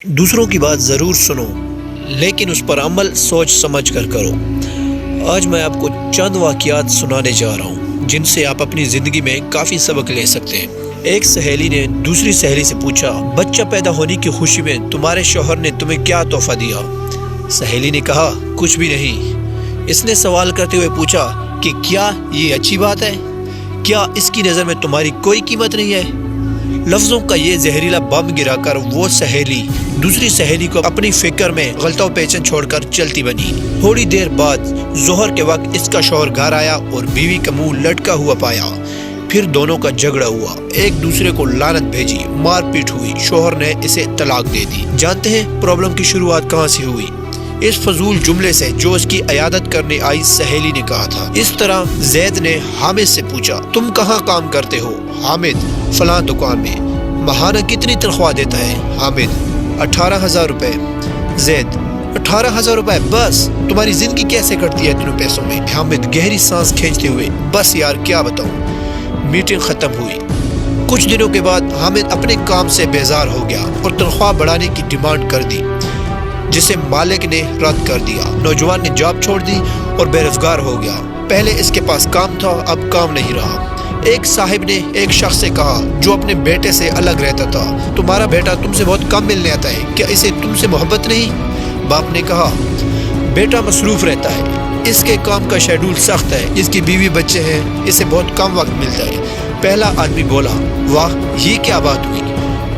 दूसरों की बात ज़रूर सुनो, लेकिन उस पर अमल सोच समझ कर करो। आज मैं आपको चंद वाक़यात सुनाने जा रहा हूँ जिनसे आप अपनी ज़िंदगी में काफ़ी सबक ले सकते हैं। एक सहेली ने दूसरी सहेली से पूछा, बच्चा पैदा होने की खुशी में तुम्हारे शौहर ने तुम्हें क्या तोहफा दिया? सहेली ने कहा, कुछ भी नहीं। इसने सवाल करते हुए पूछा कि क्या ये अच्छी बात है? क्या इसकी नज़र में तुम्हारी कोई कीमत नहीं है? लफ्ज़ों का ये जहरीला बम गिराकर वो सहेली दूसरी सहेली को अपनी फिक्र में गलता पेचन छोड़कर चलती बनी। थोड़ी देर बाद जोहर के वक्त इसका शौहर घर आया और बीवी का मुंह लटका हुआ पाया। फिर दोनों का झगड़ा हुआ, एक दूसरे को लानत भेजी, मारपीट हुई। शौहर ने इसे तलाक दे दी। जानते हैं प्रॉब्लम की शुरुआत कहाँ से हुई? इस फजूल जुमले से जो उसकी इयादत करने आई सहेली ने कहा था। इस तरह जैद ने हामिद से पूछा, तुम कहाँ काम करते हो? हामिद, फलां दुकान में। माहाना कितनी तनख्वाह देता है? हामिद, 18,000 रुपए। जैद, 18,000 रुपए बस? तुम्हारी जिंदगी कैसे कटती है इतने पैसों में? हामिद गहरी सांस खींचते हुए, बस यार क्या बताऊं। मीटिंग खत्म हुई। कुछ दिनों के बाद हामिद अपने काम से बेजार हो गया और तनख्वाह बढ़ाने की डिमांड कर दी, जिसे मालिक ने रद्द कर दिया। नौजवान ने जॉब छोड़ दी और बेरोजगार हो गया। पहले इसके पास काम था, अब काम नहीं रहा। एक साहिब ने एक शख्स से कहा जो अपने बेटे से अलग रहता था, तुम्हारा बेटा तुमसे बहुत कम मिलने आता है, क्या इसे तुमसे मोहब्बत नहीं? बाप ने कहा, बेटा मसरूफ रहता है, इसके काम का शेड्यूल सख्त है, इसकी बीवी बच्चे हैं, इसे बहुत कम वक्त मिलता है। पहला आदमी बोला, वाह ये क्या बात हुई,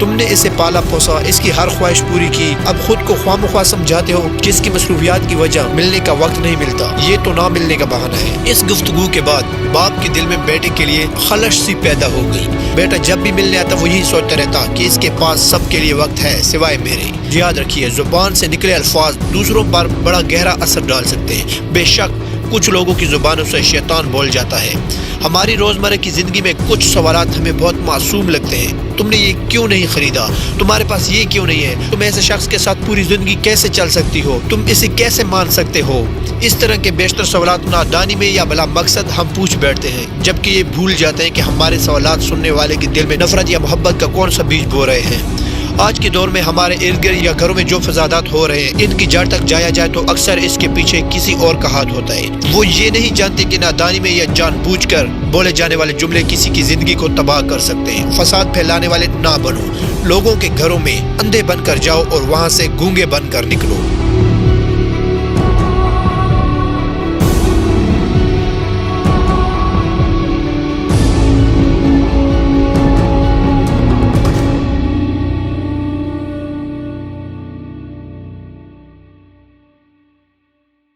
तुमने इसे पाला पोसा, इसकी हर ख्वाहिश पूरी की, अब खुद को ख्वामख्वाह समझाते हो कि इसकी मसरूफियात की वजह मिलने का वक्त नहीं मिलता। ये तो ना मिलने का बहाना है। इस गुफ्तगू के बाद बाप के दिल में बेटे के लिए खलश सी पैदा हो गई। बेटा जब भी मिलने आता वो यही सोचता रहता कि इसके पास सबके लिए वक्त है सिवाय मेरे। याद रखिए, जुबान से निकले अल्फाज दूसरों पर बड़ा गहरा असर डाल सकते हैं। बेशक कुछ लोगों की जुबानों से शैतान बोल जाता है। हमारी रोजमर्रा की जिंदगी में कुछ सवालात हमें बहुत मासूम लगते हैं। तुमने ये क्यों नहीं खरीदा? तुम्हारे पास ये क्यों नहीं है? तुम ऐसे शख्स के साथ पूरी जिंदगी कैसे चल सकती हो? तुम इसे कैसे मान सकते हो? इस तरह के बेशतर सवालात नादानी में या भला मकसद हम पूछ बैठते हैं, जबकि ये भूल जाते हैं कि हमारे सवालात सुनने वाले के दिल में नफरत या मोहब्बत का कौन सा बीज बो रहे हैं। आज के दौर में हमारे इर्द गिर्द या घरों में जो फसादात हो रहे हैं, इनकी जड़ तक जाया जाए तो अक्सर इसके पीछे किसी और का हाथ होता है। वो ये नहीं जानते कि नादानी में या जानबूझकर बोले जाने वाले जुमले किसी की जिंदगी को तबाह कर सकते हैं। फसाद फैलाने वाले ना बनो, लोगों के घरों में अंधे बनकर जाओ और वहां से गूंगे बनकर निकलो।